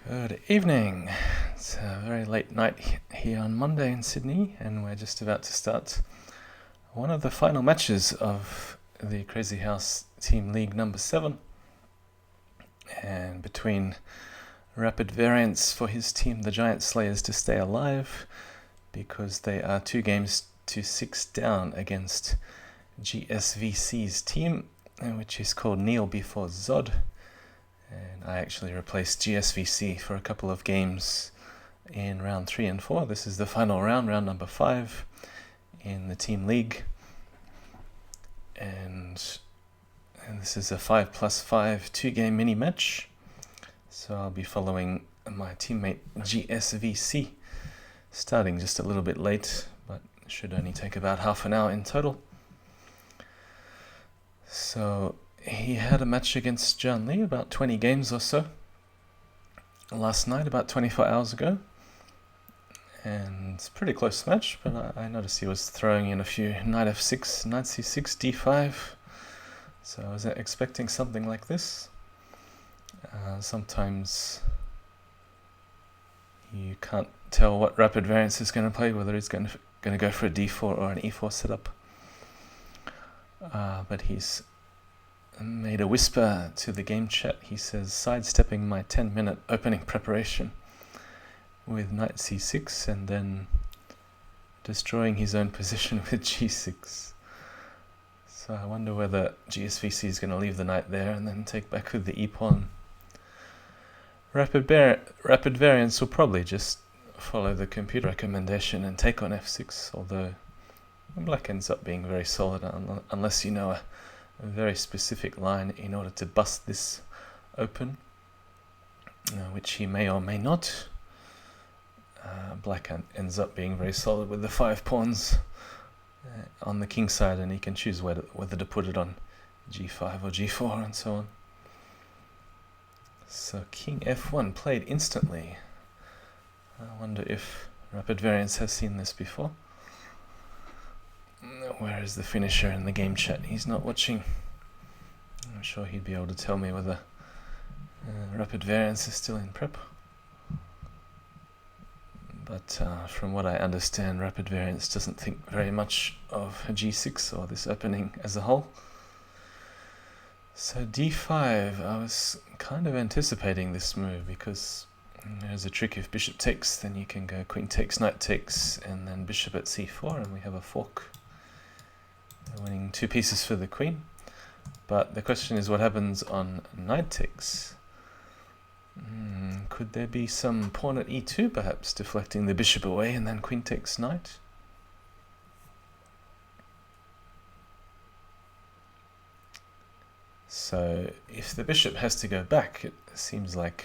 Good evening. It's a very late night here on Monday in Sydney, and we're just about to start one of the final matches of the Crazyhouse Team League number 7. And between RapidVariants for his team, the Giant Slayers, to stay alive, because they are 2 games to 6 down against gsvc's team, which is called Kneel Before Zod. And I actually replaced gsvc for a couple of games in round 3 and 4. This is the final round number 5 in the team league. And this is a 5+5 2-game mini match. So I'll be following my teammate gsvc, starting just a little bit late, but it should only take about half an hour in total. So he had a match against John Lee, about 20 games or so, last night, about 24 hours ago. And it's a pretty close match, but I noticed he was throwing in a few knight f6, knight c6, d5. So I was expecting something like this. Sometimes you can't tell what RapidVariants is going to play, whether he's going to go for a d4 or an e4 setup. But he's made a whisper to the game chat. He says, sidestepping my 10-minute opening preparation with knight c6 and then destroying his own position with g6. So I wonder whether gsvc is going to leave the knight there and then take back with the e-pawn. RapidVariants will probably just follow the computer recommendation and take on f6, although black ends up being very solid unless you know a very specific line in order to bust this open, which he may or may not. Black ends up being very solid with the 5 pawns on the king side, and he can choose whether to put it on g5 or g4 and so on. So king f1 played instantly. I wonder if RapidVariants has seen this before. Where is the finisher in the game chat? He's not watching. I'm sure he'd be able to tell me whether RapidVariants is still in prep. But from what I understand, RapidVariants doesn't think very much of g6 or this opening as a whole. So d5, I was kind of anticipating this move because there's a trick: if bishop takes, then you can go queen takes, knight takes, and then bishop at c4, and we have a fork, winning 2 pieces for the queen. But the question is, what happens on knight takes? Could there be some pawn at e2, perhaps, deflecting the bishop away, and then queen takes knight? So if the bishop has to go back, it seems like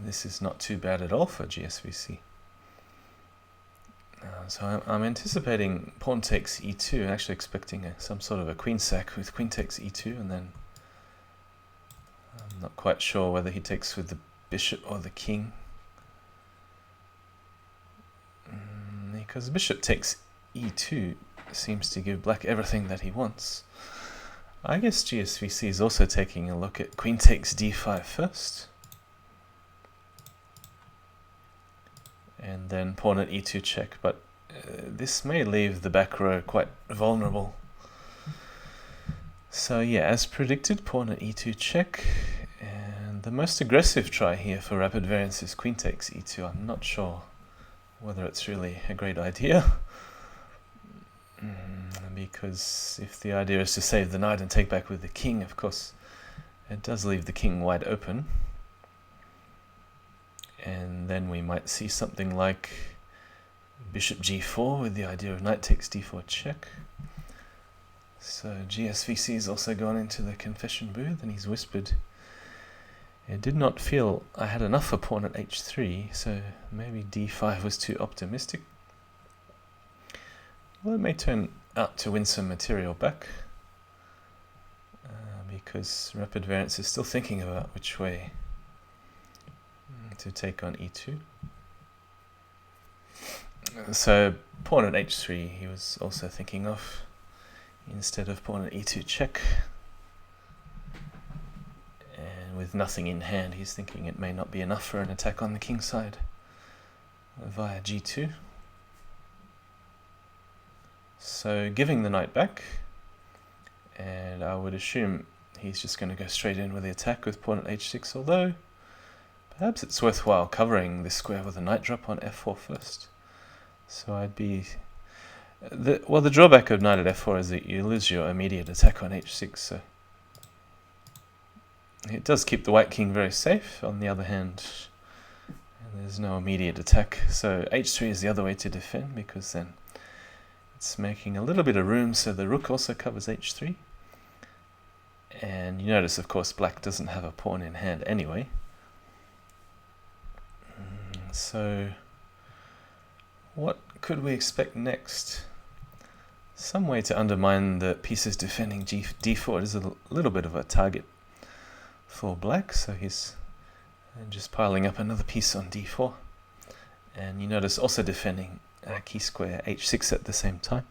this is not too bad at all for gsvc. So I'm anticipating pawn takes e2, actually expecting some sort of a queen sack with queen takes e2, and then I'm not quite sure whether he takes with the bishop or the king. Because bishop takes e2 seems to give black everything that he wants. I guess gsvc is also taking a look at queen takes d5 first, and then pawn at e2 check, but this may leave the back row quite vulnerable. So yeah, as predicted, pawn at e2 check, and the most aggressive try here for RapidVariants is queen takes e2. I'm not sure whether it's really a great idea, because if the idea is to save the knight and take back with the king, of course, it does leave the king wide open. And then we might see something like bishop g4 with the idea of knight takes d4 check. So gsvc has also gone into the confession booth and he's whispered, "It did not feel I had enough for pawn at h3, so maybe d5 was too optimistic." Well, it may turn out to win some material back, because RapidVariants is still thinking about which way to take on e2. So pawn at h3 he was also thinking of, instead of pawn at e2 check. And with nothing in hand, he's thinking it may not be enough for an attack on the king side via g2. So giving the knight back, and I would assume he's just going to go straight in with the attack with pawn at h6, although perhaps it's worthwhile covering this square with a knight drop on f4 first. So I'd be... well, the drawback of knight at f4 is that you lose your immediate attack on h6, so it does keep the white king very safe. On the other hand, there's no immediate attack, so h3 is the other way to defend, because then it's making a little bit of room, so the rook also covers h3. And you notice, of course, black doesn't have a pawn in hand anyway. So what could we expect next? Some way to undermine the pieces defending d4. It is a little bit of a target for black, so he's just piling up another piece on d4. And you notice also defending key square h6 at the same time.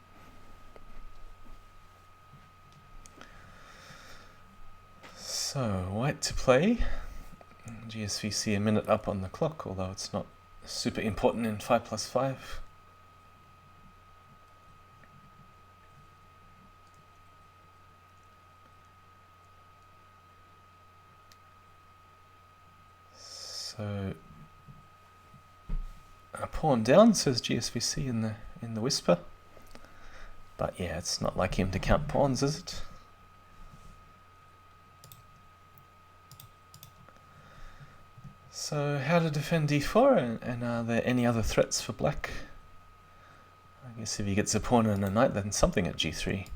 So white to play. GSVC a minute up on the clock, although it's not super important in 5+5. So a pawn down, says GSVC in the whisper. But yeah, it's not like him to count pawns, is it? So how to defend d4, and are there any other threats for black? I guess if he gets a pawn and a knight, then something at g3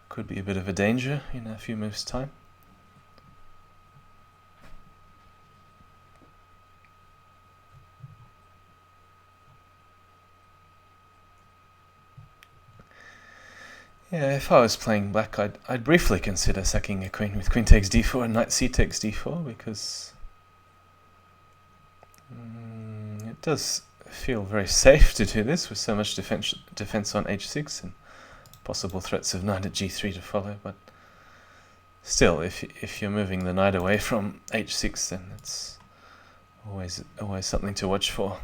could be a bit of a danger in a few moves' time. Yeah, if I was playing black, I'd briefly consider sacking a queen with queen takes d4 and knight c takes d4, because it does feel very safe to do this with so much defense on h6 and possible threats of knight at g3 to follow. But still, if you're moving the knight away from h6, then it's always something to watch for.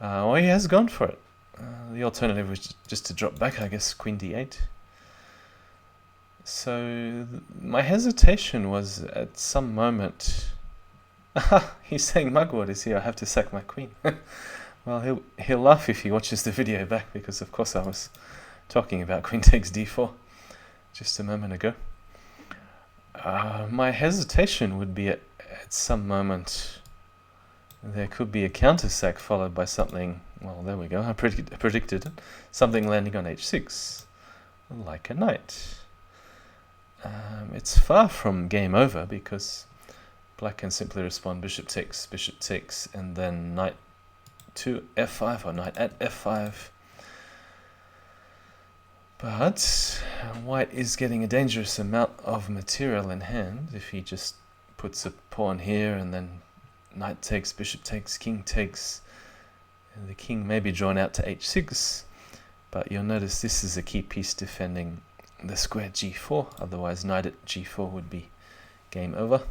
Well, he has gone for it. The alternative was just to drop back, I guess, queen d8. So my hesitation was at some moment... He's saying Mugwort is here, I have to sack my queen. Well, he'll laugh if he watches the video back, because of course I was talking about queen takes d4 just a moment ago. My hesitation would be at some moment there could be a counter sack followed by something... Well, there we go, I predicted it. Something landing on h6, like a knight. It's far from game over, because black can simply respond bishop takes, and then knight to f5 or knight at f5. But white is getting a dangerous amount of material in hand if he just puts a pawn here and then knight takes, bishop takes, king takes. And the king may be drawn out to h6, but you'll notice this is a key piece defending the square g4, otherwise knight at g4 would be game over.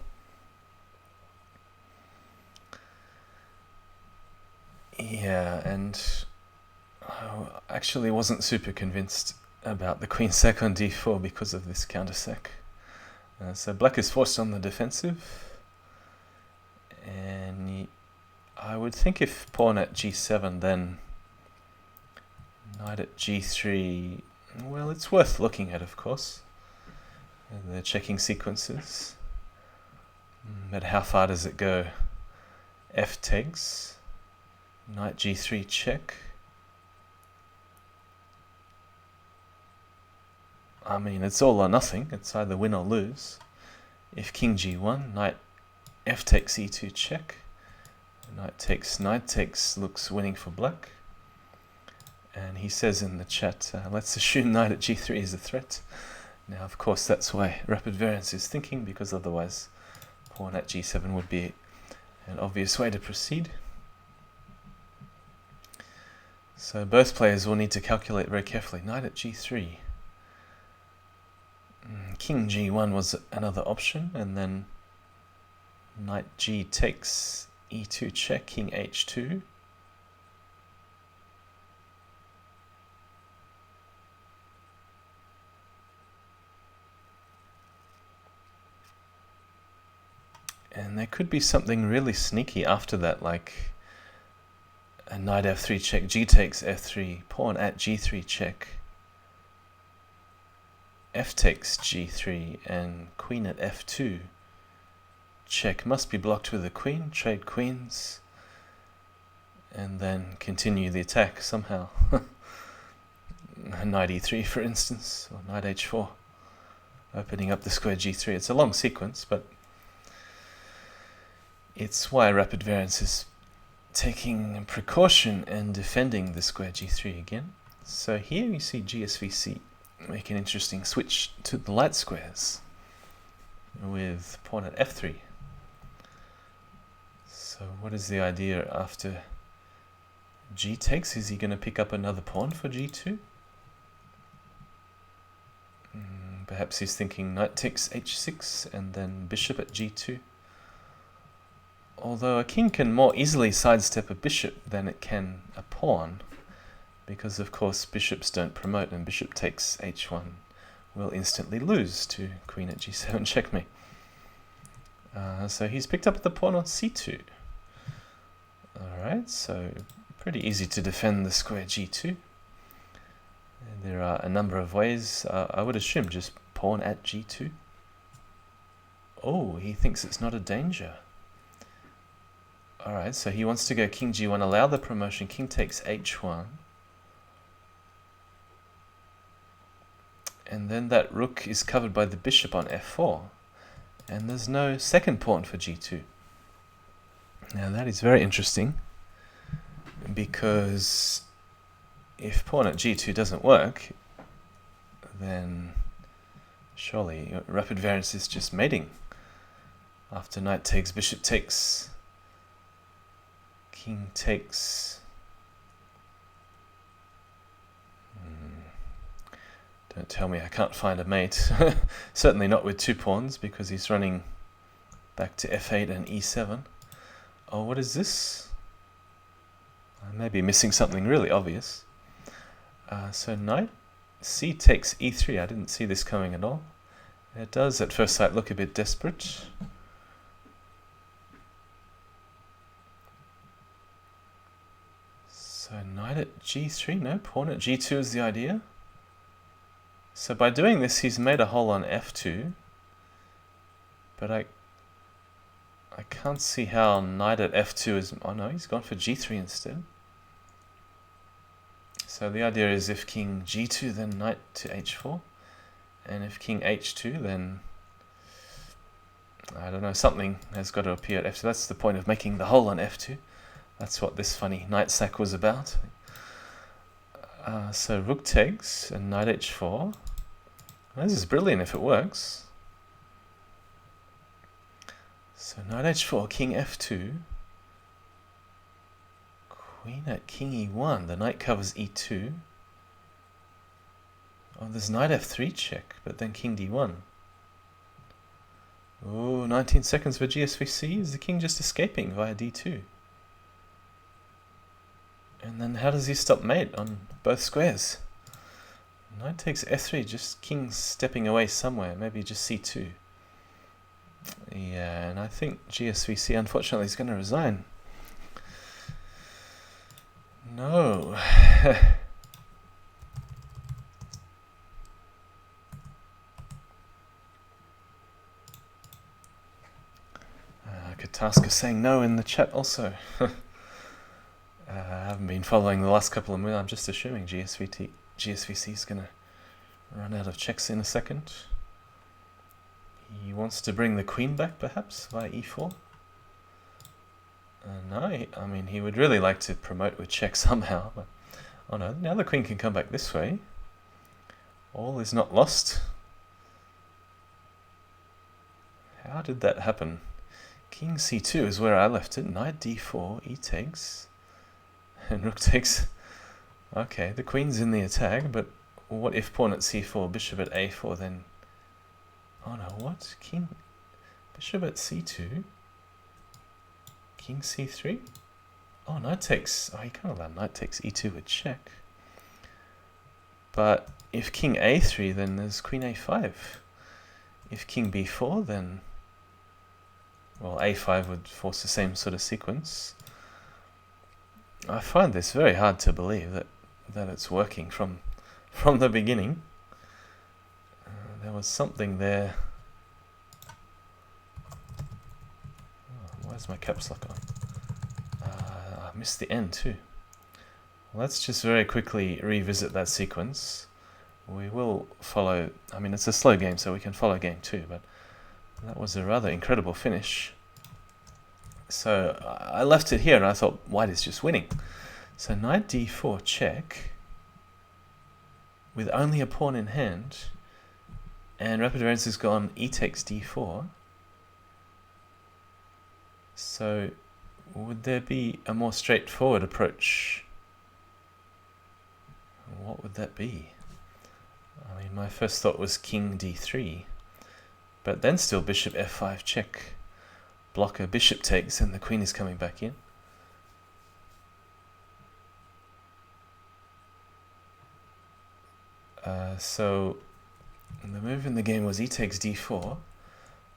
Yeah, and I actually wasn't super convinced about the queen sack on d4 because of this counter sack. So black is forced on the defensive, and I would think if pawn at g7, then knight at g3, well, it's worth looking at, of course. They're checking sequences. But how far does it go? F takes, knight g3 check. I mean, it's all or nothing. It's either win or lose. If king g1, knight f takes e2 check. Knight takes looks winning for black. And he says in the chat, let's assume knight at g3 is a threat. Now, of course, that's why RapidVariants is thinking, because otherwise pawn at g7 would be an obvious way to proceed. So both players will need to calculate very carefully. Knight at g3. King g1 was another option, and then Knight G takes E2 check, king H2. And there could be something really sneaky after that, like a knight f3 check, g takes f3, pawn at g3 check, f takes g3, and queen at f2 check. Must be blocked with a queen, trade queens, and then continue the attack somehow. Knight e3, for instance, or knight h4, opening up the square g3. It's a long sequence, but it's why RapidVariants is taking precaution and defending the square g3 again. So here you see gsvc make an interesting switch to the light squares with pawn at f3. So what is the idea after g takes? Is he going to pick up another pawn for g2? Perhaps he's thinking knight takes h6 and then bishop at g2. Although a king can more easily sidestep a bishop than it can a pawn, because of course bishops don't promote, and bishop takes h1 will instantly lose to queen at g7 checkmate. So he's picked up the pawn on c2. Alright, so pretty easy to defend the square g2. There are a number of ways. I would assume just pawn at g2. Oh, he thinks it's not a danger. Alright, so he wants to go king g1, allow the promotion, king takes h1. And then that rook is covered by the bishop on f4. And there's no second pawn for g2. Now that is very interesting, because if pawn at g2 doesn't work, then surely RapidVariants is just mating. After knight takes, bishop takes, king takes. Don't tell me I can't find a mate. Certainly not with two pawns, because he's running back to f8 and e7. Oh, what is this? I may be missing something really obvious. So knight c takes e3. I didn't see this coming at all. It does at first sight look a bit desperate. So knight at g3, no, pawn at g2 is the idea. So by doing this, he's made a hole on f2, but I can't see how knight at f2 is. Oh no, he's gone for g3 instead. So the idea is if king g2, then knight to h4, and if king h2, then I don't know, something has got to appear at f2. That's the point of making the hole on f2. That's what this funny knight sack was about. So rook takes and knight h4. This is brilliant if it works. So knight h4, king f2, queen at king e1. The knight covers e2. Oh, there's knight f3 check, but then king d1. Oh, 19 seconds for gsvc. Is the king just escaping via d2? And then how does he stop mate on both squares? Knight takes f3, just king stepping away somewhere, maybe just c2. Yeah, and I think gsvc unfortunately is going to resign. No. Kataska saying no in the chat also. I haven't been following the last couple of minutes. I'm just assuming GSVC is going to run out of checks in a second. He wants to bring the queen back, perhaps, via e4. No, I mean, he would really like to promote with check somehow. But, oh no, now the queen can come back this way. All is not lost. How did that happen? King c2 is where I left it. Knight d4, e takes. And rook takes. Okay, the queen's in the attack, but what if pawn at c4, bishop at a4, then... Oh no, what? King... Bishop at c2? king c3. Oh, knight takes. Oh, you can't allow knight takes e2 with check. But if king a3, then there's queen a5. If king b4, then, well, a5 would force the same sort of sequence. I find this very hard to believe that it's working from the beginning. There was something there. Oh, where's my caps lock on? I missed the end too. Let's just very quickly revisit that sequence. We will follow, I mean, it's a slow game, so we can follow game 2, but that was a rather incredible finish. So I left it here and I thought white is just winning. So knight d4 check with only a pawn in hand, and RapidVariants has gone e takes d4. So would there be a more straightforward approach? What would that be? I mean, my first thought was king d3, but then still bishop f5 check. Blocker bishop takes and the queen is coming back in. So the move in the game was e takes d4,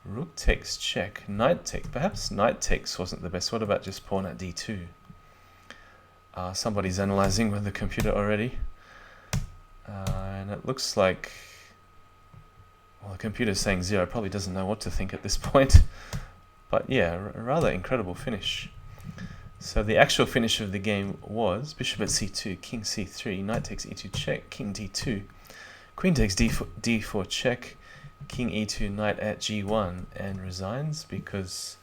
rook takes check, knight takes. Perhaps knight takes wasn't the best. What about just pawn at d2? Somebody's analyzing with the computer already. And it looks like, well, the computer's saying 0, probably doesn't know what to think at this point. But yeah, a rather incredible finish. So the actual finish of the game was bishop at c2, king c3, knight takes e2 check, king d2, queen takes d4 check, king e2, knight at g1, and resigns because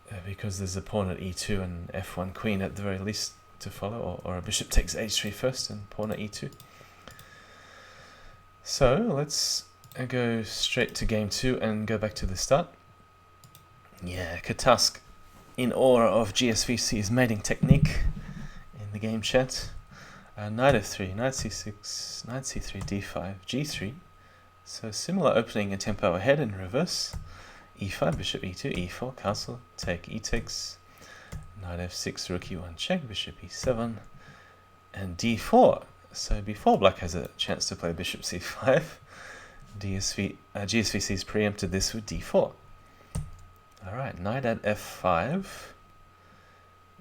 there's a pawn at e2 and f1 queen at the very least to follow, or a bishop takes h3 first and pawn at e2. So let's go straight to game 2 and go back to the start. Yeah, Katask in awe of gsvc's mating technique in the game chat. Knight f3, knight c6, knight c3, d5, g3. So similar opening and tempo ahead in reverse. e5, bishop e2, e4, castle, take, e takes, knight f6, rook e1 check, bishop e7, and d4. So before black has a chance to play bishop c5, gsvc's preempted this with d4. Alright, knight at f5,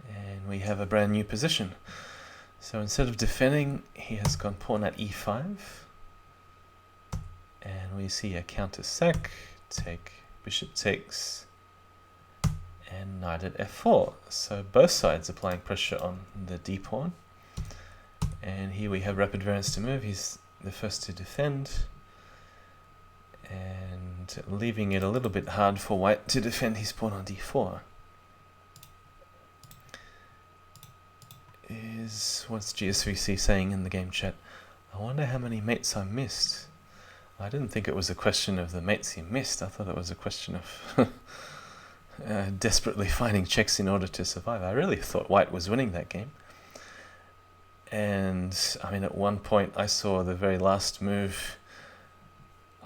and we have a brand new position. So instead of defending, he has gone pawn at e5, and we see a counter sack, take, bishop takes, and knight at f4. So both sides applying pressure on the d pawn. And here we have RapidVariants to move. He's the first to defend, and leaving it a little bit hard for white to defend his pawn on d4. What's gsvc saying in the game chat? I wonder how many mates I missed. I didn't think it was a question of the mates he missed. I thought it was a question of desperately finding checks in order to survive. I really thought white was winning that game. And I mean, at one point I saw the very last move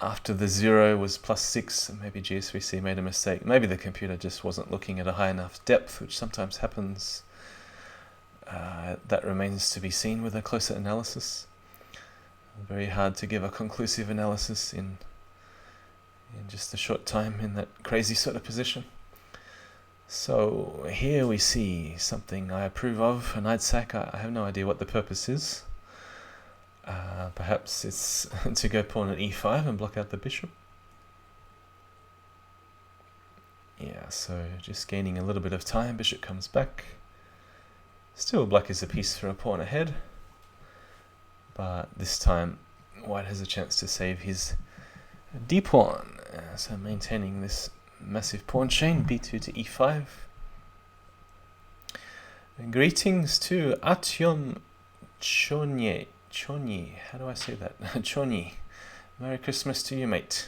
after the 0 was +6. Maybe gsvc made a mistake. Maybe the computer just wasn't looking at a high enough depth, which sometimes happens. That remains to be seen with a closer analysis. Very hard to give a conclusive analysis in just a short time in that crazy sort of position. So here we see something I approve of, a knight sack. I have no idea what the purpose is. Perhaps it's to go pawn at e5 and block out the bishop. Yeah, so just gaining a little bit of time. Bishop comes back. Still black is a piece for a pawn ahead, but this time white has a chance to save his d-pawn. So maintaining this massive pawn chain, b2 to e5. And greetings to Atyom Chonye. How do I say that? Chonye. Merry Christmas to you, mate.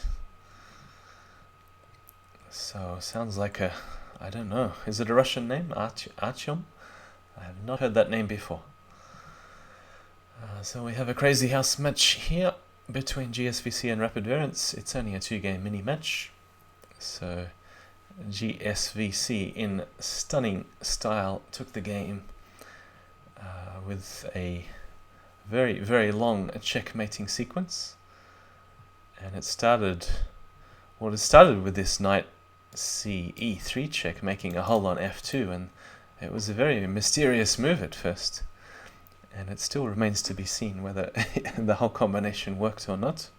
So sounds like a, I don't know, is it a Russian name? Atyom? I have not heard that name before. So we have a Crazyhouse match here between gsvc and RapidVariants. It's only a 2-game mini match. So GSVC in stunning style took the game with a very, very long checkmating sequence. And it started with this knight c e3 check, making a hull on f2, and it was a very mysterious move at first. And it still remains to be seen whether the whole combination worked or not.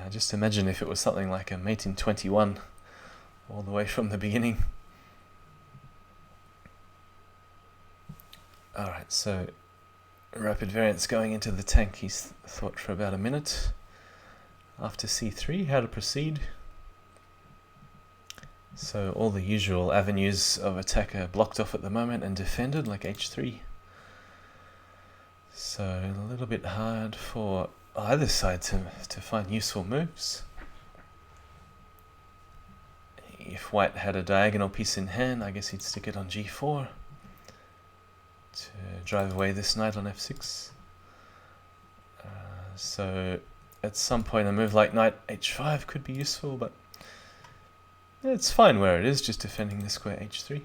Just imagine if it was something like a mate in 21 all the way from the beginning. Alright, so RapidVariants going into the tank. He's thought for about a minute. After c3, how to proceed. So all the usual avenues of attack are blocked off at the moment and defended, like h3. So a little bit hard for either side to find useful moves. If white had a diagonal piece in hand, I guess he'd stick it on g4 to drive away this knight on f6. So at some point a move like knight h5 could be useful, but it's fine where it is, just defending the square h3.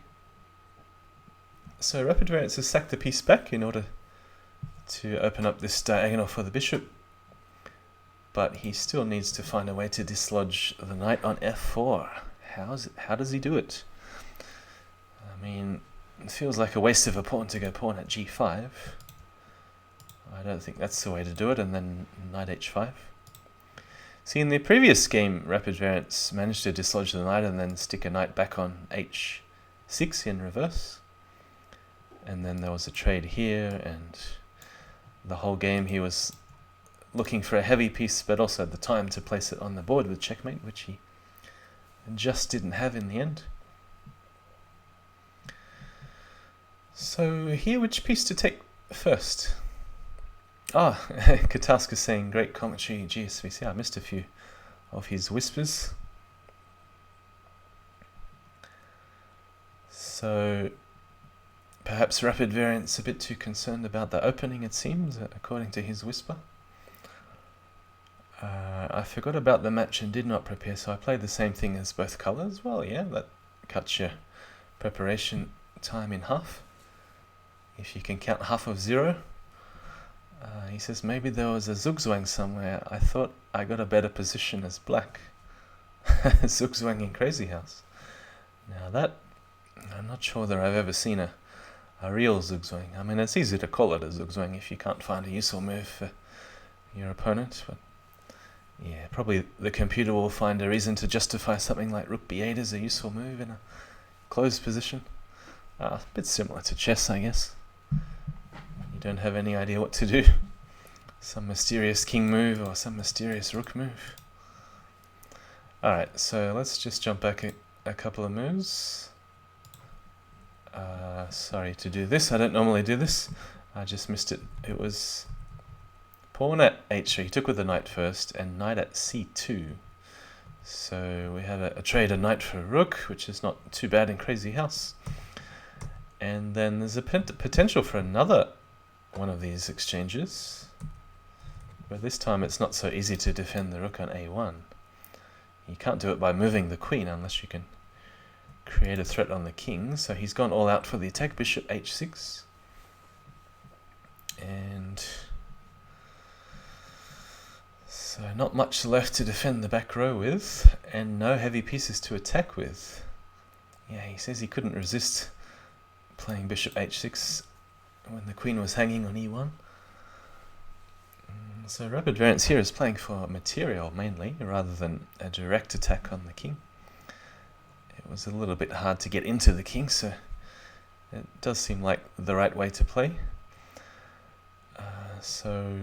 So RapidVariants has sacked the piece back in order to open up this diagonal for the bishop, but he still needs to find a way to dislodge the knight on f4. How does he do it? I mean, it feels like a waste of a pawn to go pawn at g5. I don't think that's the way to do it, and then knight h5. See, in the previous game, RapidVariants managed to dislodge the knight and then stick a knight back on h6 in reverse. And then there was a trade here, and the whole game he was looking for a heavy piece, but also the time to place it on the board with checkmate, which he just didn't have in the end. So here, which piece to take first? Kataska saying, great commentary, GSVC. I missed a few of his whispers. So perhaps RapidVariants a bit too concerned about the opening, it seems, according to his whisper. I forgot about the match and did not prepare, so I played the same thing as both colors. Well, yeah, that cuts your preparation time in half, if you can count half of 0. He says, maybe there was a zugzwang somewhere. I thought I got a better position as black. Zugzwang in Crazyhouse. Now that, I'm not sure that I've ever seen a real zugzwang. I mean, it's easy to call it a zugzwang if you can't find a useful move for your opponent, but yeah, probably the computer will find a reason to justify something like rook b8 as a useful move in a closed position. A bit similar to chess, I guess. You don't have any idea what to do. Some mysterious king move or some mysterious rook move. Alright, so let's just jump back a couple of moves. Sorry to do this, I don't normally do this. I just missed it. It was pawn at h3, he took with the knight first, and knight at c2. So we have a trade, a knight for a rook, which is not too bad in Crazyhouse. And then there's a potential for another one of these exchanges, but this time it's not so easy to defend the rook on a1. You can't do it by moving the queen unless you can create a threat on the king, so he's gone all out for the attack, bishop h6. And so not much left to defend the back row with, and no heavy pieces to attack with. Yeah, he says he couldn't resist playing bishop h6 when the queen was hanging on e1. So RapidVariants here is playing for material mainly, rather than a direct attack on the king. It was a little bit hard to get into the king, so it does seem like the right way to play. So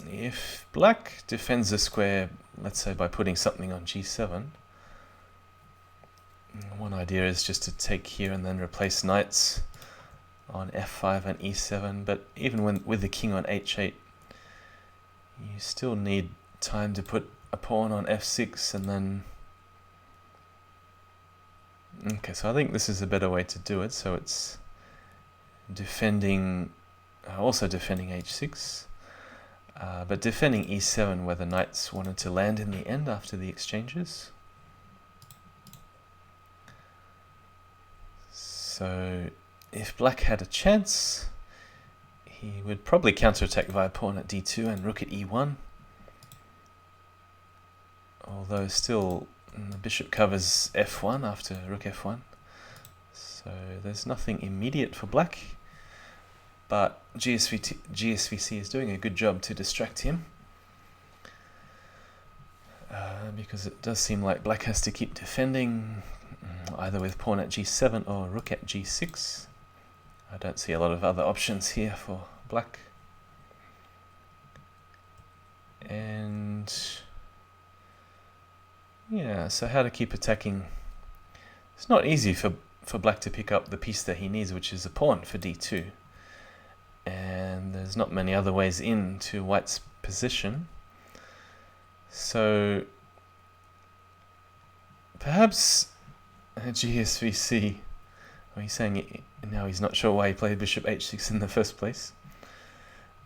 if black defends the square, let's say by putting something on g7, one idea is just to take here and then replace knights on f5 and e7, but even with the king on h8, you still need time to put a pawn on f6 and then... Okay, so I think this is a better way to do it. So it's defending, also defending h6, but defending e7 where the knights wanted to land in the end after the exchanges. So if black had a chance, he would probably counterattack via pawn at d2 and rook at e1. Although still the bishop covers f1 after rook f1. So there's nothing immediate for black. But GSVC is doing a good job to distract him. Because it does seem like black has to keep defending, either with pawn at g7 or rook at g6. I don't see a lot of other options here for black. And yeah, so how to keep attacking. It's not easy for black to pick up the piece that he needs, which is a pawn for d2. And there's not many other ways into white's position. So perhaps GSVC, well, he's saying now he's not sure why he played bishop h6 in the first place.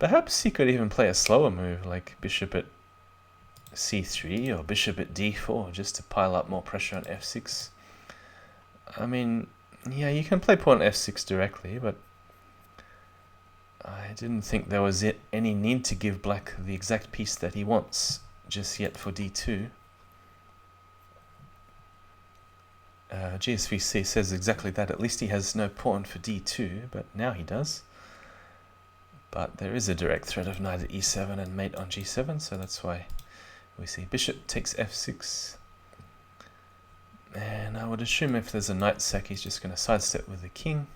Perhaps he could even play a slower move like bishop at c3 or bishop at d4 just to pile up more pressure on f6. I mean, yeah, you can play pawn f6 directly, but I didn't think there was any need to give black the exact piece that he wants just yet for d2. GSVC says exactly that. At least he has no pawn for d2, but now he does. But there is a direct threat of knight at e7 and mate on g7, so that's why we see bishop takes f6. And I would assume if there's a knight sack, he's just going to sidestep with the king.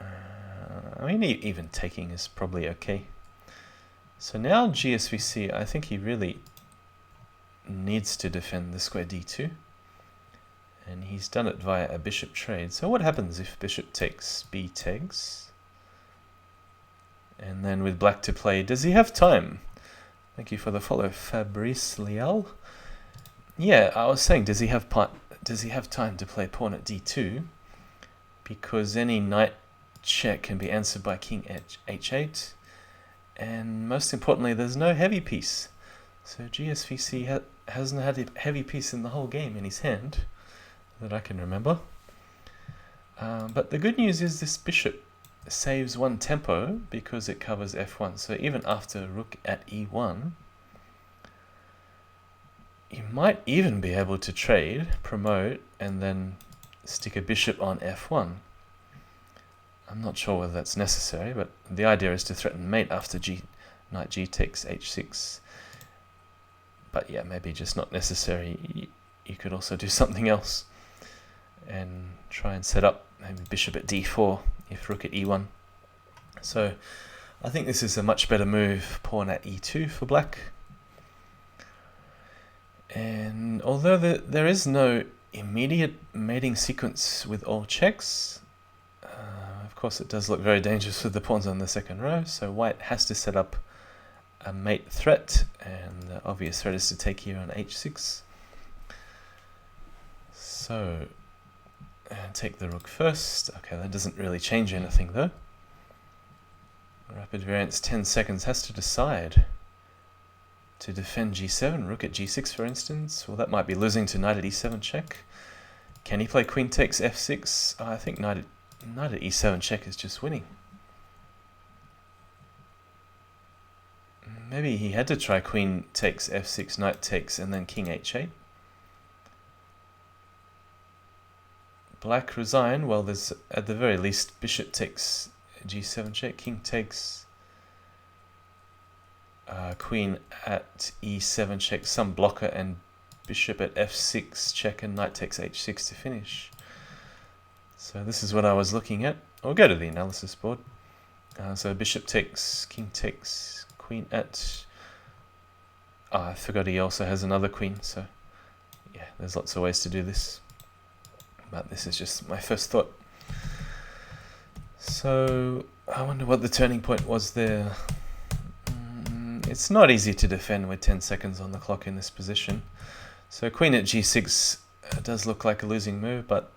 I mean, even taking is probably okay. So now GSVC, I think he really needs to defend the square d2. And he's done it via a bishop trade. So what happens if bishop takes, b takes? And then with black to play, does he have time? Thank you for the follow, Fabrice Leal. Yeah, I was saying, does he have time to play pawn at d2? Because any knight check can be answered by king at h8. And most importantly, there's no heavy piece. So GSVC hasn't had a heavy piece in the whole game in his hand that I can remember. But the good news is this bishop saves one tempo because it covers f1. So even after rook at e1, you might even be able to trade, promote, and then stick a bishop on f1. I'm not sure whether that's necessary, but the idea is to threaten mate after knight g takes h6. But yeah, maybe just not necessary. You could also do something else and try and set up maybe bishop at d4 if rook at e1. So I think this is a much better move, pawn at e2 for black. And although there is no immediate mating sequence with all checks, of course it does look very dangerous with the pawns on the second row, so white has to set up a mate threat, and the obvious threat is to take here on h6. So, take the rook first. Okay, that doesn't really change anything though. RapidVariants 10 seconds has to decide to defend g7, rook at g6 for instance. Well, that might be losing to knight at e7 check. Can he play queen takes f6? I think knight at e7 check is just winning. Maybe he had to try queen takes f6, knight takes, and then king h8. Black resign. Well, there's at the very least bishop takes g7 check, king takes, queen at e7 check, some blocker, and bishop at f6 check, and knight takes h6 to finish. So this is what I was looking at. I'll go to the analysis board. So bishop takes, king takes, queen at... I forgot he also has another queen, so yeah, there's lots of ways to do this. But this is just my first thought. So I wonder what the turning point was there. It's not easy to defend with 10 seconds on the clock in this position. So queen at g6 does look like a losing move, but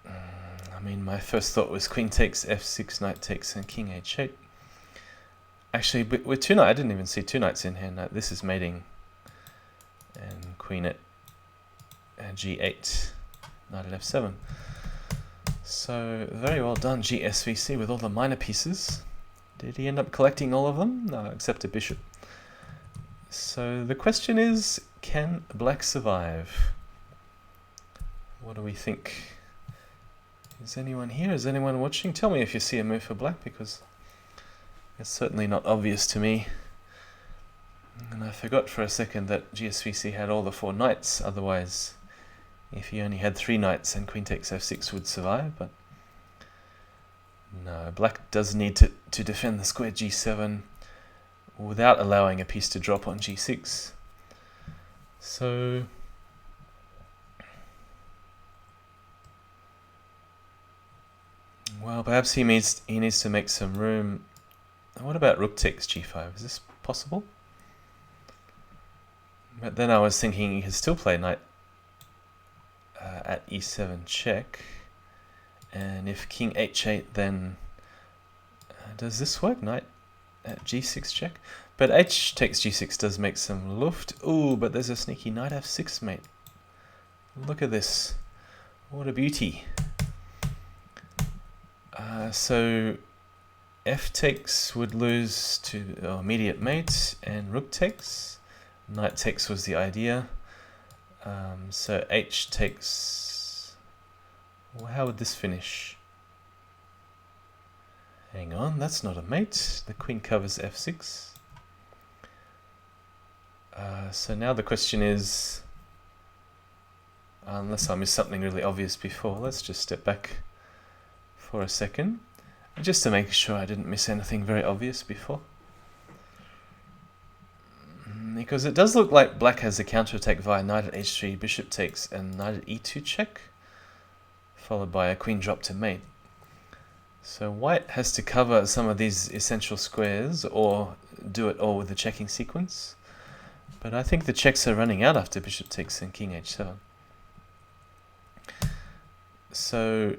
I mean, my first thought was queen takes f6, knight takes, and king h8. Actually, with two knights, I didn't even see two knights in here. No, this is mating, and queen at g8 knight at f7. So very well done, gsvc, with all the minor pieces. Did he end up collecting all of them? No, except a bishop. So the question is, can black survive? What do we think? Is anyone here? Is anyone watching? Tell me if you see a move for black, because it's certainly not obvious to me. And I forgot for a second that gsvc had all the 4 knights, otherwise if he only had 3 knights and queen takes f6 would survive, but no, black does need to defend the square g7 without allowing a piece to drop on g6. So well, perhaps he needs to make some room. What about rook takes g5? Is this possible? But then I was thinking he could still play knight at e7 check, and if king h8, then does this work? Knight at g6 check, but h takes g6 does make some luft. Ooh, but there's a sneaky knight f6, mate. Look at this, what a beauty. So f takes would lose to immediate mate, and rook takes. Knight takes was the idea. So h takes, well, how would this finish? Hang on, that's not a mate. The queen covers f6. So now the question is, unless I missed something really obvious before, let's just step back for a second, just to make sure I didn't miss anything very obvious before. Because it does look like black has a counterattack via knight at h3, bishop takes, and knight at e2 check, followed by a queen drop to mate. So white has to cover some of these essential squares, or do it all with the checking sequence. But I think the checks are running out after bishop takes and king h7. So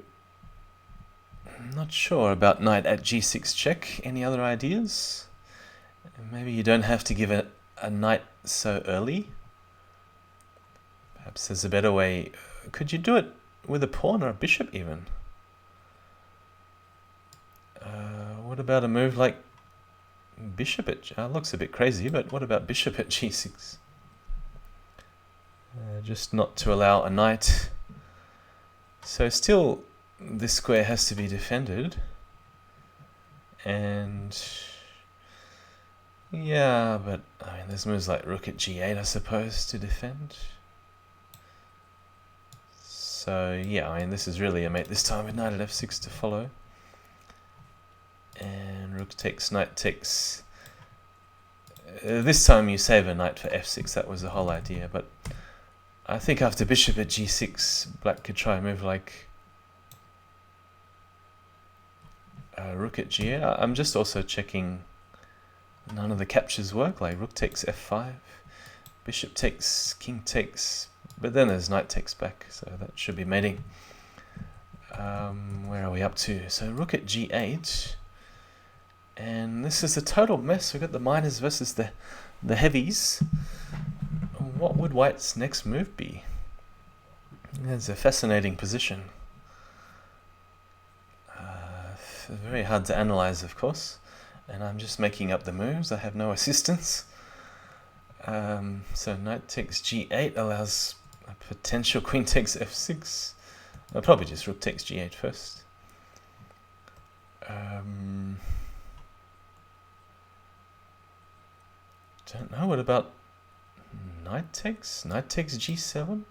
I'm not sure about knight at g6 check. Any other ideas? Maybe you don't have to give it a knight so early. Perhaps there's a better way. Could you do it with a pawn or a bishop even? What about a move like bishop at looks a bit crazy, but what about bishop at g6? Just not to allow a knight. So still this square has to be defended, and yeah, but I mean there's moves like rook at g8 I suppose to defend. So yeah, I mean this is really a mate this time with knight at f6 to follow. And rook takes, knight takes. This time you save a knight for f6, that was the whole idea, but I think after bishop at g6 black could try a move like rook at g8. I'm just also checking none of the captures work, like rook takes f5, bishop takes, king takes, but then there's knight takes back, so that should be mating. Where are we up to? So rook at g8, and this is a total mess. We've got the minors versus the heavies. What would white's next move be? It's a fascinating position. Very hard to analyze, of course, and I'm just making up the moves. I have no assistance. So knight takes g8 allows a potential queen takes f6. I'll probably just rook takes g8 first. Don't know. What about knight takes? Knight takes g7,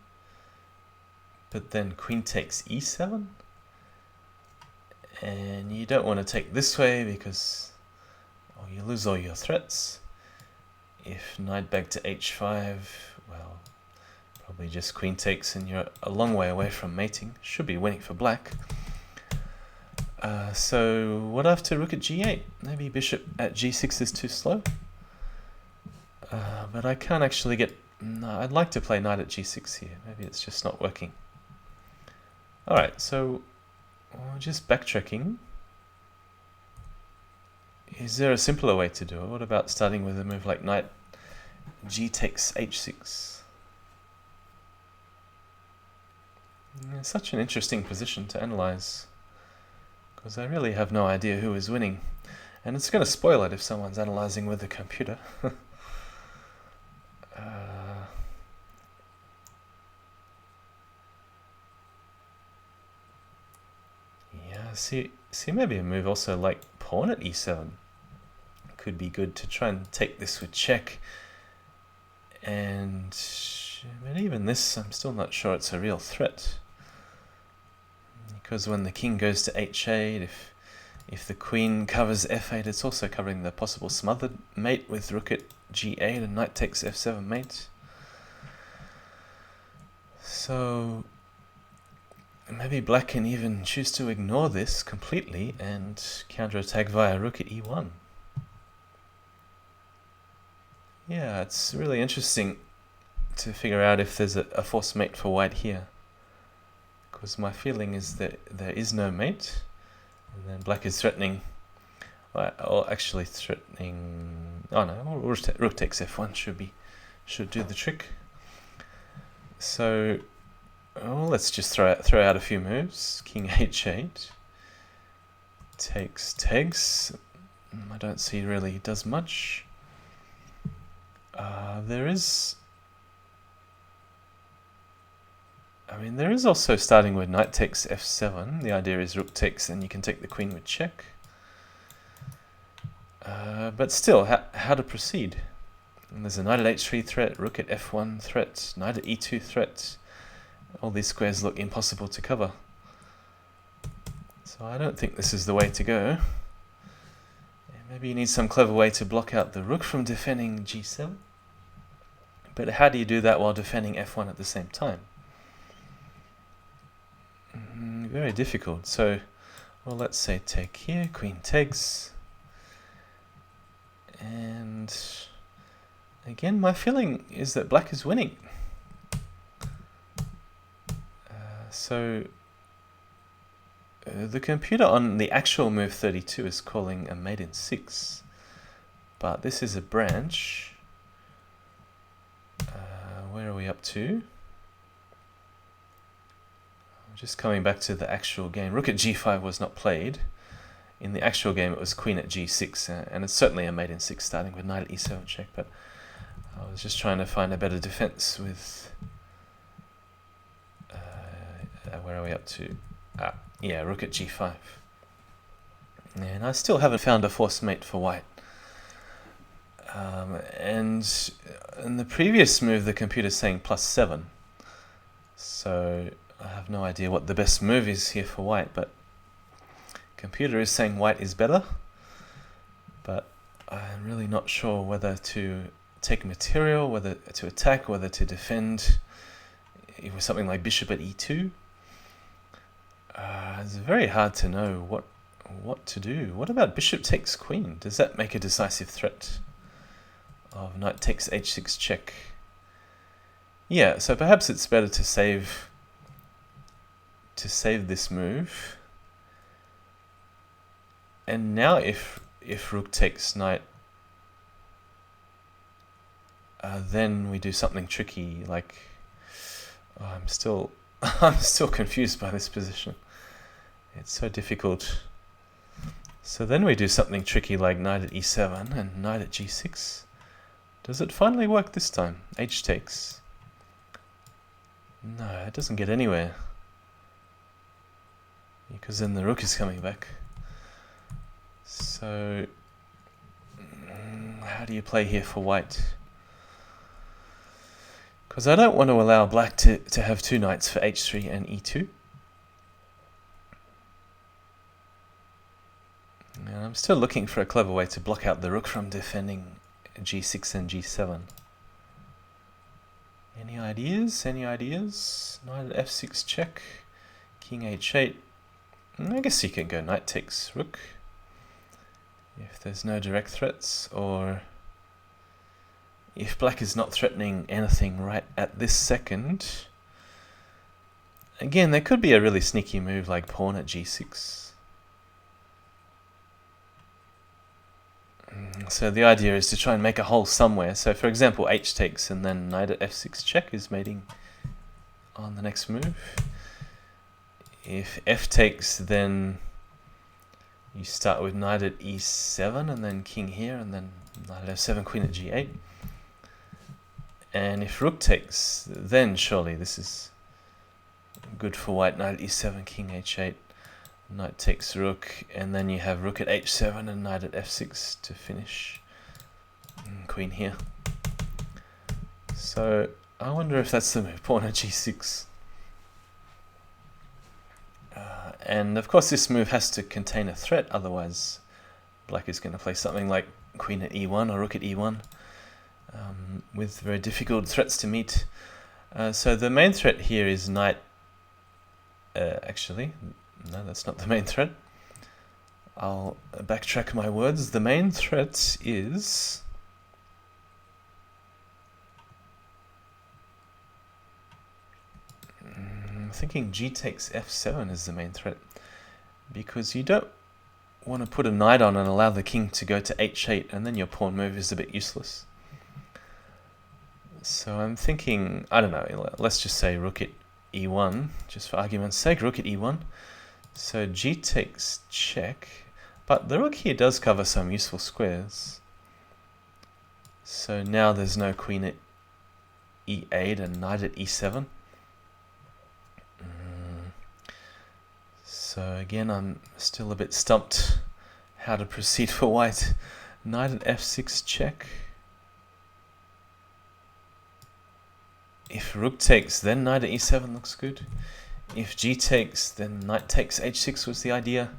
but then queen takes e7. And you don't want to take this way because you lose all your threats. If knight back to h5, well, probably just queen takes and you're a long way away from mating. Should be winning for black. So what after rook at g8? Maybe bishop at g6 is too slow. But I can't actually get... No, I'd like to play knight at g6 here. Maybe it's just not working. Alright, so just backtracking. Is there a simpler way to do it? What about starting with a move like knight g takes h6? Yeah, such an interesting position to analyze, because I really have no idea who is winning. And it's going to spoil it if someone's analyzing with a computer. Yeah, see, maybe a move also like pawn at e7 could be good to try and take this with check. But even this, I'm still not sure it's a real threat. Because when the king goes to h8, if the queen covers f8, it's also covering the possible smothered mate with rook at g8 and knight takes f7 mate. So maybe black can even choose to ignore this completely and counterattack via rook at e1. Yeah, it's really interesting to figure out if there's a forced mate for white here. Because my feeling is that there is no mate, and then black is threatening, or actually threatening, oh no, rook takes f1 should do the trick. So, let's just throw out a few moves. King h8, takes. I don't see really does much. There is also starting with knight takes f7. The idea is rook takes, and you can take the queen with check. But still, how to proceed? And there's a knight at h3 threat, rook at f1 threat, knight at e2 threat. All these squares look impossible to cover. So I don't think this is the way to go. Maybe you need some clever way to block out the rook from defending g7. But how do you do that while defending f1 at the same time? Very difficult. So, let's say take here, queen takes. And again, my feeling is that black is winning. The computer on the actual move 32 is calling a mate in 6, but this is a branch. Where are we up to? Just coming back to the actual game. Rook at g5 was not played. In the actual game it was queen at g6, and it's certainly a mate in 6 starting with knight at e7 check, but I was just trying to find a better defense with... where are we up to? Yeah, rook at g5. And I still haven't found a forced mate for white. And in the previous move, the computer's saying +7. So I have no idea what the best move is here for white, but computer is saying white is better. But I'm really not sure whether to take material, whether to attack, whether to defend. It was something like bishop at e2. It's very hard to know what to do. What about bishop takes queen? Does that make a decisive threat of knight takes h6 check? Yeah, so perhaps it's better to save this move. And now if rook takes knight, then we do something tricky, like I'm still confused by this position. It's so difficult. So then we do something tricky like knight at e7 and knight at g6. Does it finally work this time? H takes. No, it doesn't get anywhere. Because then the rook is coming back. So, how do you play here for white? Because I don't want to allow black to have two knights for h3 and e2. And I'm still looking for a clever way to block out the rook from defending g6 and g7. Any ideas? Any ideas? Knight at f6 check. King h8. I guess you can go knight takes rook if there's no direct threats, or if black is not threatening anything right at this second. Again, there could be a really sneaky move like pawn at g6. So the idea is to try and make a hole somewhere. So for example, h takes and then knight at f6 check is mating on the next move. If f takes, then you start with knight at e7 and then king here, and then knight at f7, queen at g8. And if rook takes, then surely this is good for white. Knight at e7, king h8, knight takes rook, and then you have rook at h7 and knight at f6 to finish. Queen here. So I wonder if that's the move, pawn at g6. And of course this move has to contain a threat, otherwise black is going to play something like queen at e1 or rook at e1 with very difficult threats to meet. So the main threat here is knight. Actually, no, that's not the main threat. I'll backtrack my words. The main threat is thinking g takes f7 is the main threat, because you don't want to put a knight on and allow the king to go to h8, and then your pawn move is a bit useless. So I'm thinking, I don't know, let's just say rook at e1, just for argument's sake, rook at e1. So g takes check, but the rook here does cover some useful squares. So now there's no queen at e8 and knight at e7. So again, I'm still a bit stumped how to proceed for white. Knight at f6 check. If rook takes, then knight at e7 looks good. If g takes, then knight takes h6 was the idea.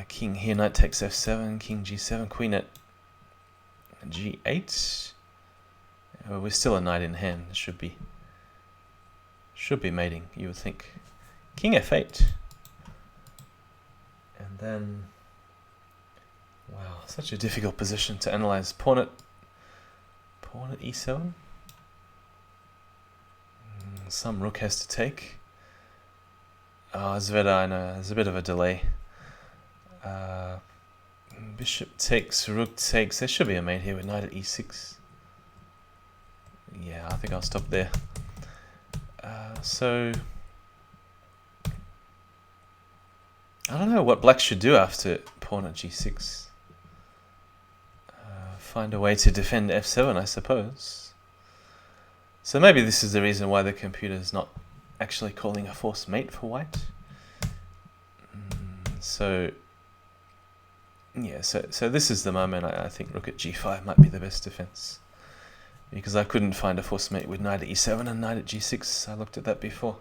King here, knight takes f7, king g7, queen at g8. Well, we're still a knight in hand. Should be mating, you would think. King f8. And then, wow, such a difficult position to analyze. Pawn at e7. Some rook has to take. Zveda, I know, there's a bit of a delay. Bishop takes, rook takes. There should be a mate here with knight at e6. Yeah, I think I'll stop there. So I don't know what black should do after pawn at g6. Find a way to defend f7, I suppose. So maybe this is the reason why the computer is not actually calling a forced mate for white. So yeah, so this is the moment I think rook at g5 might be the best defense, because I couldn't find a forced mate with knight at e7 and knight at g6. I looked at that before.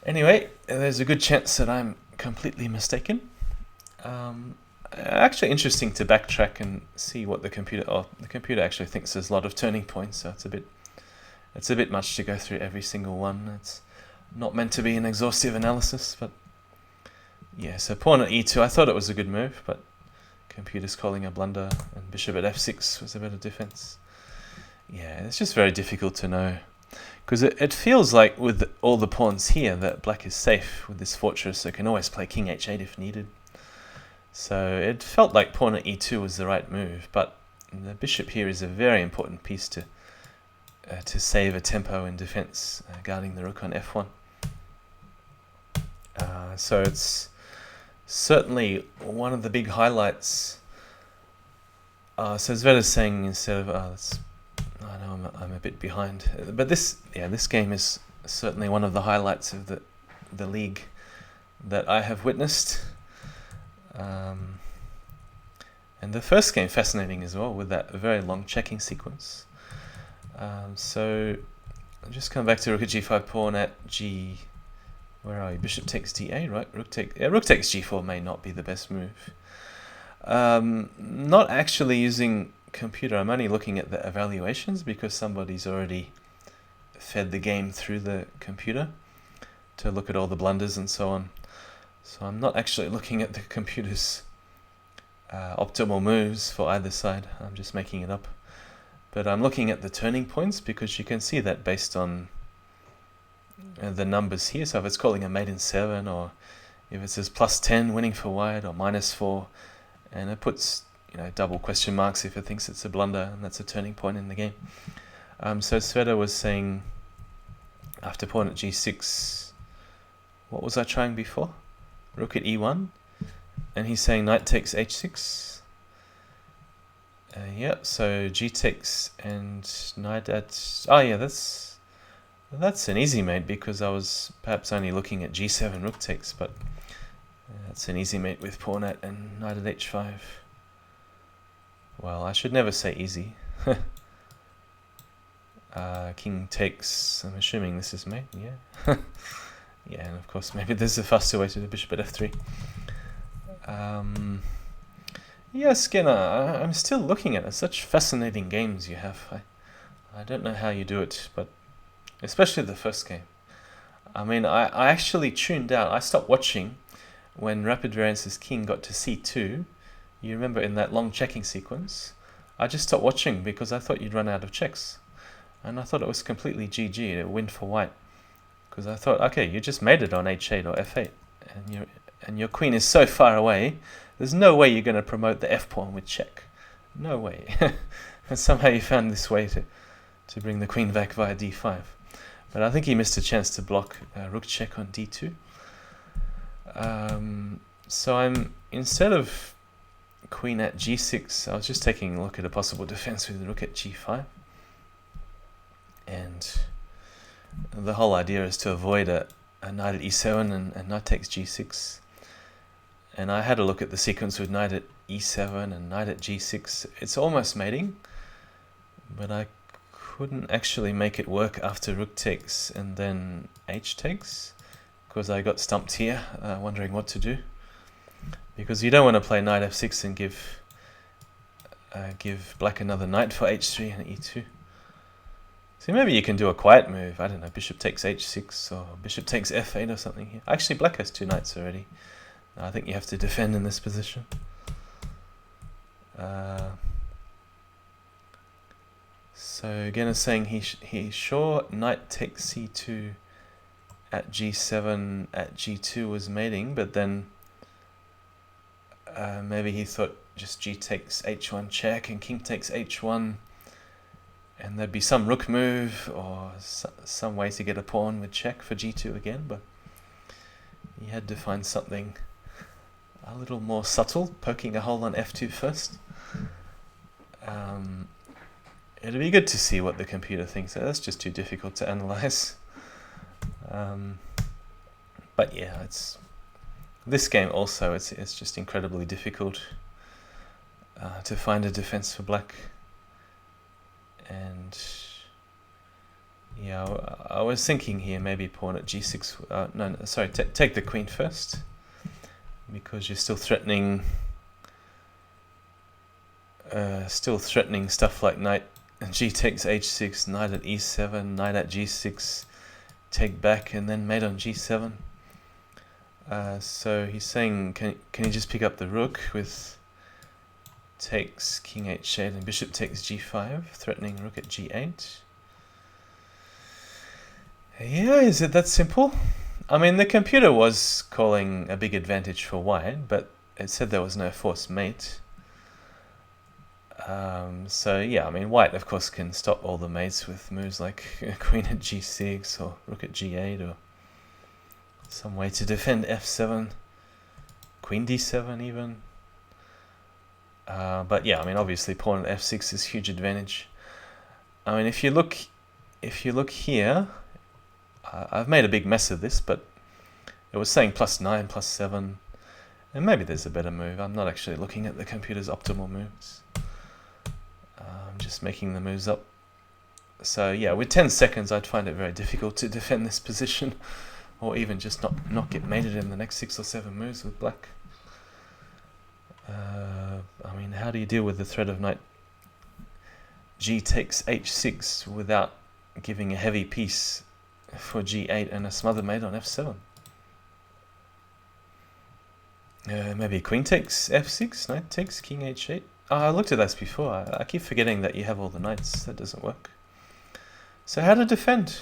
Anyway, there's a good chance that I'm completely mistaken. Actually interesting to backtrack and see what the computer actually thinks there's a lot of turning points, so it's a bit much to go through every single one. It's not meant to be an exhaustive analysis, but yeah, so pawn at e2, I thought it was a good move, but computer's calling a blunder, and bishop at f6 was a better defense. Yeah, it's just very difficult to know, because it feels like with all the pawns here that black is safe with this fortress, so can always play king h8 if needed. So it felt like pawn at e2 was the right move, but the bishop here is a very important piece to save a tempo in defense, guarding the rook on f1. So it's certainly one of the big highlights. So Zveta's saying instead of, I know I'm a bit behind, but this game is certainly one of the highlights of the league that I have witnessed. And the first game fascinating as well, with that very long checking sequence. So I'll just come back to rook at g5, pawn at g. Where are you? Bishop takes d8, right? Rook takes g4 may not be the best move. Not actually using computer. I'm only looking at the evaluations because somebody's already fed the game through the computer to look at all the blunders and so on. So I'm not actually looking at the computer's optimal moves for either side. I'm just making it up. But I'm looking at the turning points, because you can see that based on the numbers here. So if it's calling a mate in 7, or if it says +10 winning for white, or -4, and it puts double question marks if it thinks it's a blunder, and that's a turning point in the game. So Sveta was saying after pawn at g6. What was I trying before? Rook at e1, and he's saying knight takes h6. Yeah, so g takes and knight at... Oh yeah, that's an easy mate, because I was perhaps only looking at g7 rook takes, but that's an easy mate with pawn at and knight at h5. Well, I should never say easy. King takes, I'm assuming this is mate, yeah. Yeah, and of course maybe there's a faster way to do bishop at f3. Yeah, Skinner, I'm still looking at it. Such fascinating games you have. I don't know how you do it, but especially the first game. I mean, I actually tuned out. I stopped watching when RapidVariants' king got to c2. You remember in that long checking sequence? I just stopped watching because I thought you'd run out of checks. And I thought it was completely GG, a win for white. Because I thought, okay, you just made it on h8 or f8. And your queen is so far away, there's no way you're going to promote the f-pawn with check. No way. And somehow you found this way to bring the queen back via d5. But I think he missed a chance to block rook check on d2. So I'm, instead of queen at g6, I was just taking a look at a possible defense with rook at g5. And the whole idea is to avoid a knight at e7 and knight takes g6. And I had a look at the sequence with knight at e7 and knight at g6. It's almost mating, but I couldn't actually make it work after rook takes and then h takes, because I got stumped here, wondering what to do. Because you don't want to play knight f6 and give black another knight for h3 and e2. So maybe you can do a quiet move. I don't know, bishop takes h6 or bishop takes f8 or something here. Actually, black has 2 knights already. I think you have to defend in this position. So again, is saying he's sure knight takes c2 at g7 at g2 was mating, but then maybe he thought just g takes h1 check and king takes h1, and there'd be some rook move or some way to get a pawn with check for g2 again, but he had to find something a little more subtle, poking a hole on f2 first. It'd be good to see what the computer thinks. That's just too difficult to analyze. But yeah, this game also, it's just incredibly difficult to find a defense for black. And yeah, I was thinking here maybe pawn at g6. No, sorry, take the queen first, because you're still threatening stuff like knight g takes h6, knight at e7, knight at g6, take back, and then mate on g7. So he's saying, can you just pick up the rook with takes king h8 and bishop takes g5, threatening rook at g8? Yeah, is it that simple? I mean, the computer was calling a big advantage for white, but it said there was no forced mate. So yeah, I mean, white of course can stop all the mates with moves like queen at g6 or rook at g8, or some way to defend f7, queen d7 even. But yeah, I mean, obviously pawn at f6 is huge advantage. I mean, if you look here, I've made a big mess of this, but it was saying +9, +7, and maybe there's a better move. I'm not actually looking at the computer's optimal moves. I'm just making the moves up. So yeah, with 10 seconds, I'd find it very difficult to defend this position, or even just not get mated in the next 6 or 7 moves with black. I mean, how do you deal with the threat of knight g takes h6 without giving a heavy piece for g8 and a smother mate on f7? Maybe queen takes f6, knight takes king h8. Oh, I looked at this before. I keep forgetting that you have all the knights. That doesn't work. So how to defend?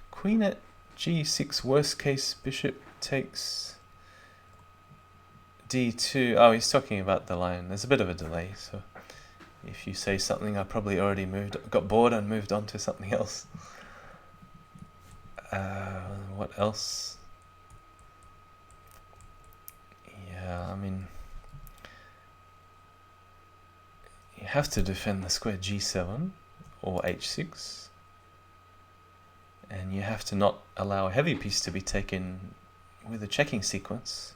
Queen at g6, worst case, bishop takes d2. Oh, he's talking about the line. There's a bit of a delay, so if you say something, I probably already got bored and moved on to something else. What else? Yeah, I mean, you have to defend the square g7 or h6, and you have to not allow a heavy piece to be taken with a checking sequence.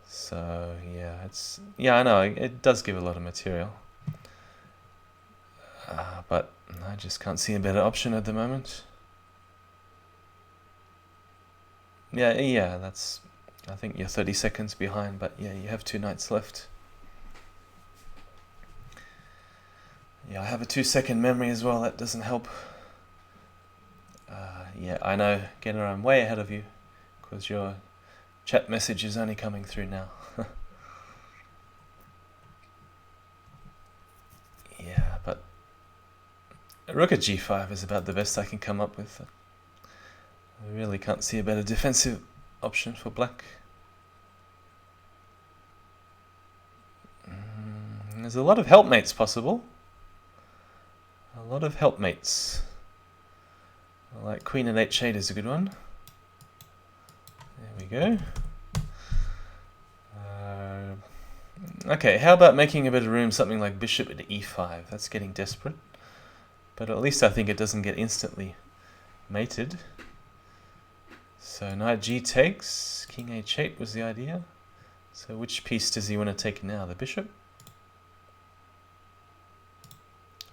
So yeah, I know it does give a lot of material, but I just can't see a better option at the moment. Yeah, that's, I think you're 30 seconds behind, but yeah, you have 2 knights left. Yeah, I have a 2-second memory as well, that doesn't help. Yeah, I know, Genner, I'm way ahead of you, because your chat message is only coming through now. Yeah, but rook at g5 is about the best I can come up with. I really can't see a better defensive option for black. There's a lot of helpmates possible. A lot of helpmates. Like queen at h8 is a good one. There we go. Okay, how about making a bit of room, something like bishop at e5? That's getting desperate. But at least I think it doesn't get instantly mated. So knight g takes, king h8 was the idea. So which piece does he want to take now? The bishop?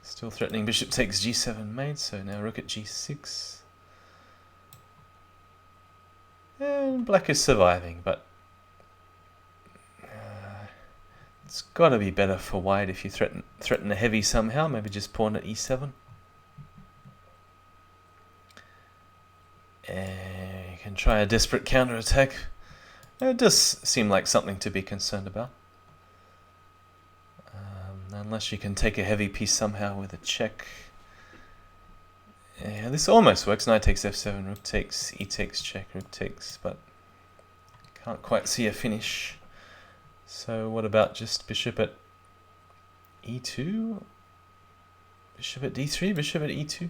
Still threatening bishop takes g7 mate, so now rook at g6. And black is surviving, but it's got to be better for white if you threaten a heavy somehow, maybe just pawn at e7. And you can try a desperate counter-attack. It does seem like something to be concerned about. Unless you can take a heavy piece somehow with a check. Yeah, this almost works. Knight takes f7, rook takes, e takes, check, rook takes, but can't quite see a finish. So what about just bishop at e2? Bishop at d3, bishop at e2?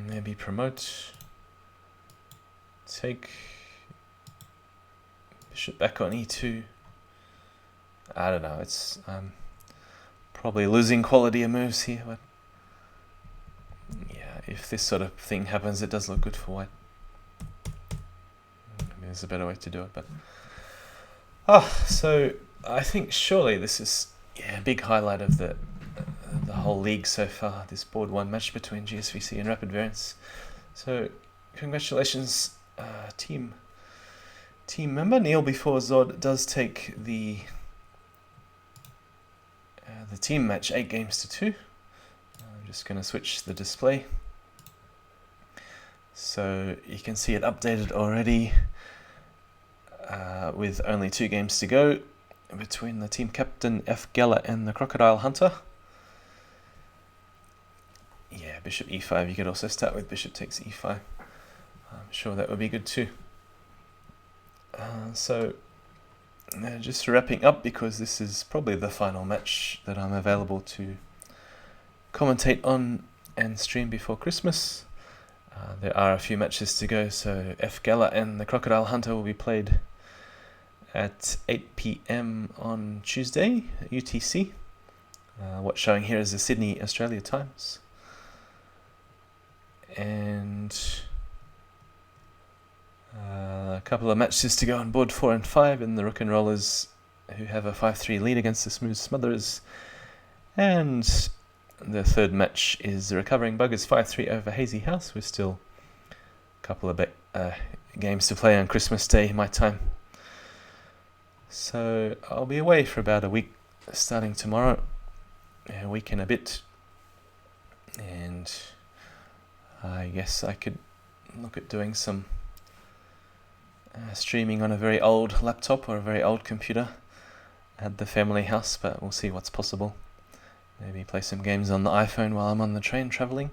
Maybe promote. Take bishop back on e2. I don't know, it's probably losing quality of moves here, but yeah, if this sort of thing happens, it does look good for white. Maybe there's a better way to do it, but so I think surely this is a big highlight of the whole league so far, this board 1 match between GSVC and RapidVariants. So congratulations, team member Neil before Zod does take the team match 8 games to 2. I'm just going to switch the display so you can see it updated already with only 2 games to go between the team captain F. Geller and the Crocodile Hunter. Yeah, bishop e5, you could also start with bishop takes e5. I'm sure that would be good too. So just wrapping up, because this is probably the final match that I'm available to commentate on and stream before Christmas. There are a few matches to go, so F. Geller and the Crocodile Hunter will be played at 8 PM on Tuesday, UTC. What's showing here is the Sydney, Australia times. And a couple of matches to go on board 4 and 5, and the Rook and Rollers, who have a 5-3 lead against the Smooth Smotherers. And the third match is the Recovering Buggers 5-3 over Hazy House, with still a couple of games to play on Christmas Day, my time. So I'll be away for about a week, starting tomorrow, a week and a bit. And I guess I could look at doing some streaming on a very old laptop or a very old computer at the family house, but we'll see what's possible. Maybe play some games on the iPhone while I'm on the train traveling.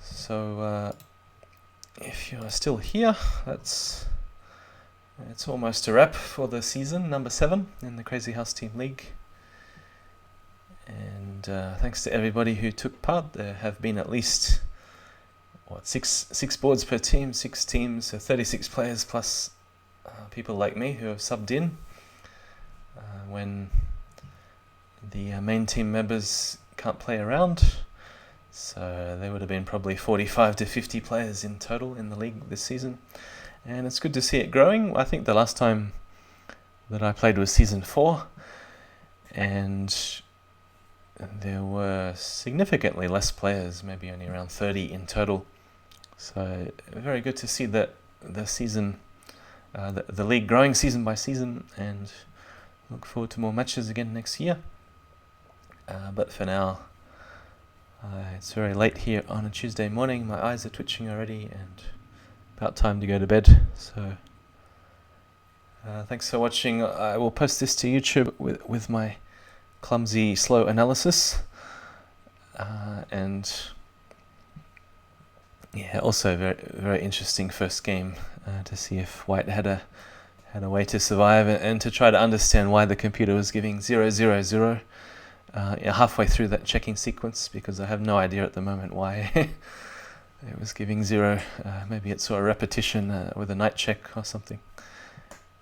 So if you're still here, it's almost a wrap for the season, number 7 in the Crazyhouse Team League. And And thanks to everybody who took part. There have been at least six boards per team, 6 teams, so 36 players plus people like me who have subbed in when the main team members can't play around. So there would have been probably 45 to 50 players in total in the league this season, and it's good to see it growing. I think the last time that I played was season 4, and there were significantly less players, maybe only around 30 in total. So very good to see that the season, the league growing season by season, and look forward to more matches again next year. But for now, it's very late here on a Tuesday morning. My eyes are twitching already and about time to go to bed. So thanks for watching. I will post this to YouTube with my clumsy, slow analysis. And yeah, also very, very interesting first game to see if White had a way to survive and to try to understand why the computer was giving 0, 0, 0 halfway through that checking sequence, because I have no idea at the moment why it was giving 0. Maybe it saw a repetition with a night check or something.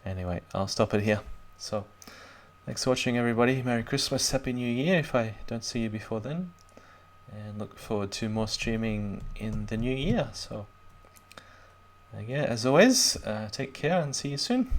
Anyway, I'll stop it here. So thanks for watching, everybody. Merry Christmas, Happy New Year if I don't see you before then. And look forward to more streaming in the new year. So yeah, as always, take care and see you soon.